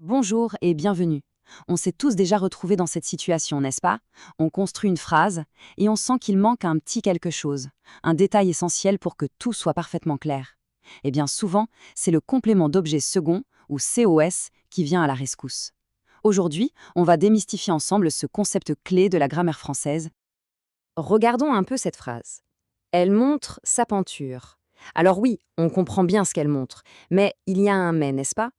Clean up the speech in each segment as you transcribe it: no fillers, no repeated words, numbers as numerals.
Bonjour et bienvenue. On s'est tous déjà retrouvés dans cette situation, n'est-ce pas? On construit une phrase et on sent qu'il manque un petit quelque chose, un détail essentiel pour que tout soit parfaitement clair. Eh bien souvent, c'est le complément d'objet second, ou COS, qui vient à la rescousse. Aujourd'hui, on va démystifier ensemble ce concept clé de la grammaire française. Regardons un peu cette phrase. Elle montre sa peinture. Alors oui, on comprend bien ce qu'elle montre, mais il y a un mais, n'est-ce pas?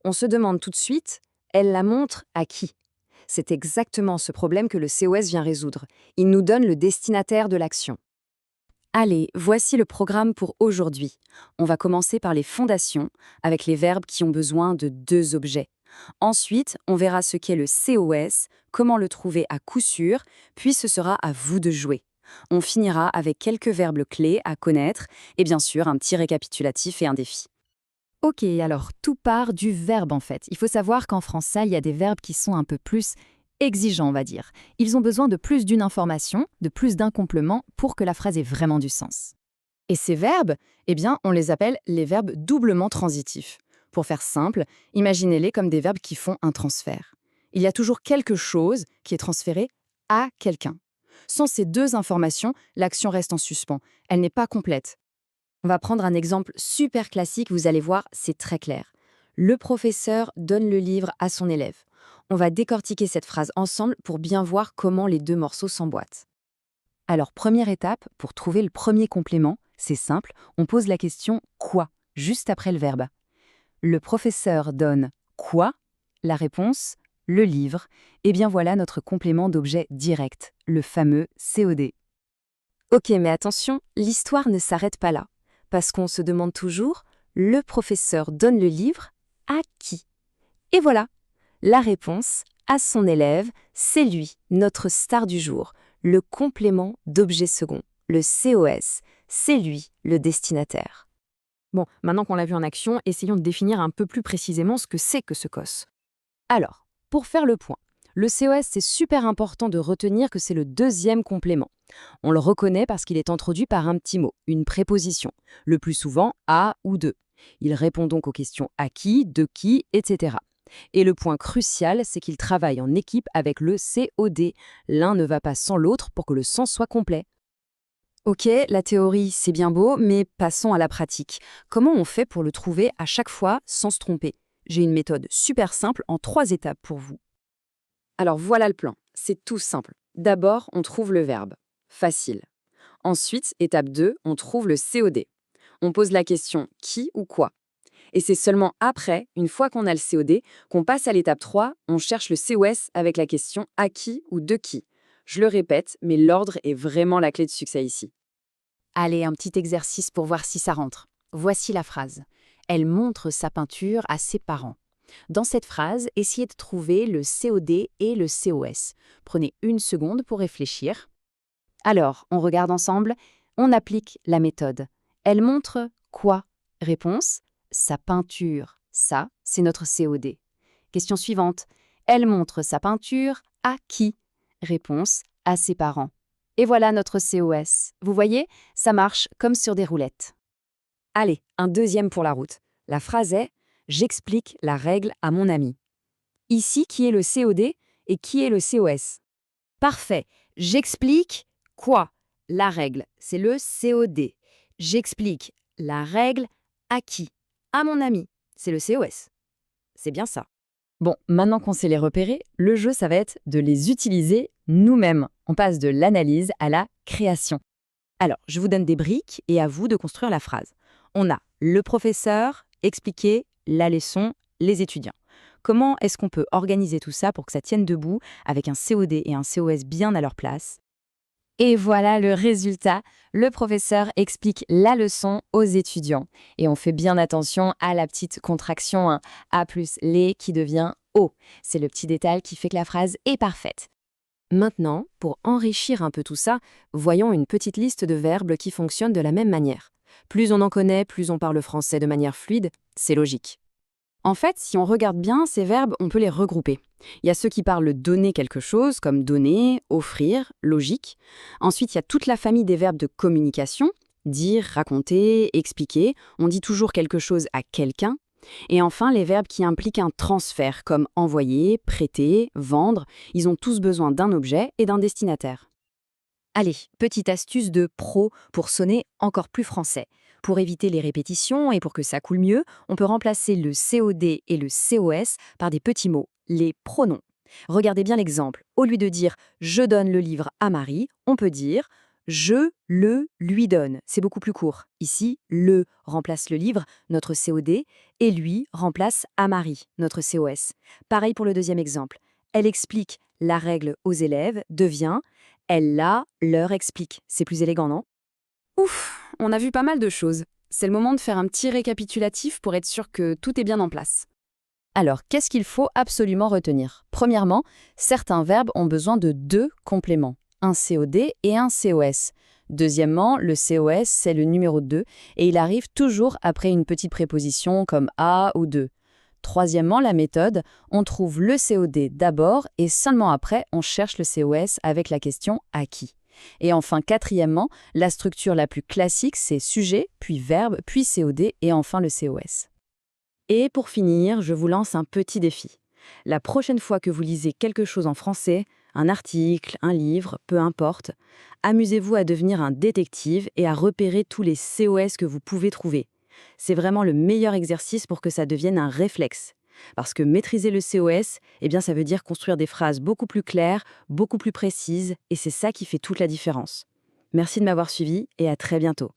On se demande tout de suite, elle la montre à qui? C'est exactement ce problème que le COS vient résoudre. Il nous donne le destinataire de l'action. Allez, voici le programme pour aujourd'hui. On va commencer par les fondations, avec les verbes qui ont besoin de deux objets. Ensuite, on verra ce qu'est le COS, comment le trouver à coup sûr, puis ce sera à vous de jouer. On finira avec quelques verbes clés à connaître et bien sûr un petit récapitulatif et un défi. Ok, alors tout part du verbe en fait. Il faut savoir qu'en français, il y a des verbes qui sont un peu plus exigeants, on va dire. Ils ont besoin de plus d'une information, de plus d'un complément pour que la phrase ait vraiment du sens. Et ces verbes, eh bien, on les appelle les verbes doublement transitifs. Pour faire simple, imaginez-les comme des verbes qui font un transfert. Il y a toujours quelque chose qui est transféré à quelqu'un. Sans ces deux informations, l'action reste en suspens. Elle n'est pas complète. On va prendre un exemple super classique, vous allez voir, c'est très clair. Le professeur donne le livre à son élève. On va décortiquer cette phrase ensemble pour bien voir comment les deux morceaux s'emboîtent. Alors, première étape, pour trouver le premier complément, c'est simple, on pose la question « quoi ?» juste après le verbe. Le professeur donne quoi? La réponse, le livre. Et bien voilà notre complément d'objet direct, le fameux COD. Ok, mais attention, l'histoire ne s'arrête pas là. Parce qu'on se demande toujours, le professeur donne le livre à qui? Et voilà, la réponse, à son élève, c'est lui, notre star du jour, le complément d'objet second, le COS, c'est lui, le destinataire. Bon, maintenant qu'on l'a vu en action, essayons de définir un peu plus précisément ce que c'est que ce COS. Alors, pour faire le point, le COS, c'est super important de retenir que c'est le deuxième complément. On le reconnaît parce qu'il est introduit par un petit mot, une préposition, le plus souvent à ou de. Il répond donc aux questions à qui, de qui, etc. Et le point crucial, c'est qu'il travaille en équipe avec le COD. L'un ne va pas sans l'autre pour que le sens soit complet. Ok, la théorie, c'est bien beau, mais passons à la pratique. Comment on fait pour le trouver à chaque fois sans se tromper? J'ai une méthode super simple en 3 étapes pour vous. Alors voilà le plan, c'est tout simple. D'abord, on trouve le verbe. Facile. Ensuite, étape 2, on trouve le COD. On pose la question qui ou quoi. Et c'est seulement après, une fois qu'on a le COD, qu'on passe à l'étape 3, on cherche le COS avec la question à qui ou de qui. Je le répète, mais l'ordre est vraiment la clé de succès ici. Allez, un petit exercice pour voir si ça rentre. Voici la phrase. Elle montre sa peinture à ses parents. Dans cette phrase, essayez de trouver le COD et le COS. Prenez une seconde pour réfléchir. Alors, on regarde ensemble, on applique la méthode. Elle montre quoi? Réponse, sa peinture. Ça, c'est notre COD. Question suivante. Elle montre sa peinture à qui? Réponse, à ses parents. Et voilà notre COS. Vous voyez, ça marche comme sur des roulettes. Allez, un deuxième pour la route. La phrase est « J'explique la règle à mon ami ». Ici, qui est le COD et qui est le COS? Parfait. J'explique quoi? La règle, c'est le COD. J'explique la règle à qui? À mon ami. C'est le COS. C'est bien ça. Bon, maintenant qu'on sait les repérer, le jeu, ça va être de les utiliser nous-mêmes. On passe de l'analyse à la création. Alors, je vous donne des briques et à vous de construire la phrase. On a le professeur, expliquer, la leçon, les étudiants. Comment est-ce qu'on peut organiser tout ça pour que ça tienne debout avec un COD et un COS bien à leur place? Et voilà le résultat. Le professeur explique la leçon aux étudiants. Et on fait bien attention à la petite contraction, hein. A plus les qui devient O. C'est le petit détail qui fait que la phrase est parfaite. Maintenant, pour enrichir un peu tout ça, voyons une petite liste de verbes qui fonctionnent de la même manière. Plus on en connaît, plus on parle français de manière fluide, c'est logique. En fait, si on regarde bien, ces verbes, on peut les regrouper. Il y a ceux qui parlent de donner quelque chose, comme donner, offrir, logique. Ensuite, il y a toute la famille des verbes de communication, dire, raconter, expliquer. On dit toujours quelque chose à quelqu'un. Et enfin, les verbes qui impliquent un transfert, comme envoyer, prêter, vendre, ils ont tous besoin d'un objet et d'un destinataire. Allez, petite astuce de pro pour sonner encore plus français. Pour éviter les répétitions et pour que ça coule mieux, on peut remplacer le COD et le COS par des petits mots, les pronoms. Regardez bien l'exemple. Au lieu de dire je donne le livre à Marie, on peut dire je le lui donne. C'est beaucoup plus court. Ici, le remplace le livre, notre COD, et lui remplace à Marie, notre COS. Pareil pour le deuxième exemple. Elle explique la règle aux élèves devient elle leur explique. C'est plus élégant, non? Ouf, on a vu pas mal de choses. C'est le moment de faire un petit récapitulatif pour être sûr que tout est bien en place. Alors, qu'est-ce qu'il faut absolument retenir? Premièrement, certains verbes ont besoin de deux compléments, un COD et un COS. Deuxièmement, le COS, c'est le numéro 2 et il arrive toujours après une petite préposition comme à ou de. Troisièmement, la méthode, on trouve le COD d'abord et seulement après, on cherche le COS avec la question à qui. Et enfin, quatrièmement, la structure la plus classique, c'est sujet, puis verbe, puis COD et enfin le COS. Et pour finir, je vous lance un petit défi. La prochaine fois que vous lisez quelque chose en français, un article, un livre, peu importe, amusez-vous à devenir un détective et à repérer tous les COS que vous pouvez trouver. C'est vraiment le meilleur exercice pour que ça devienne un réflexe. Parce que maîtriser le COS, eh bien ça veut dire construire des phrases beaucoup plus claires, beaucoup plus précises, et c'est ça qui fait toute la différence. Merci de m'avoir suivi et à très bientôt.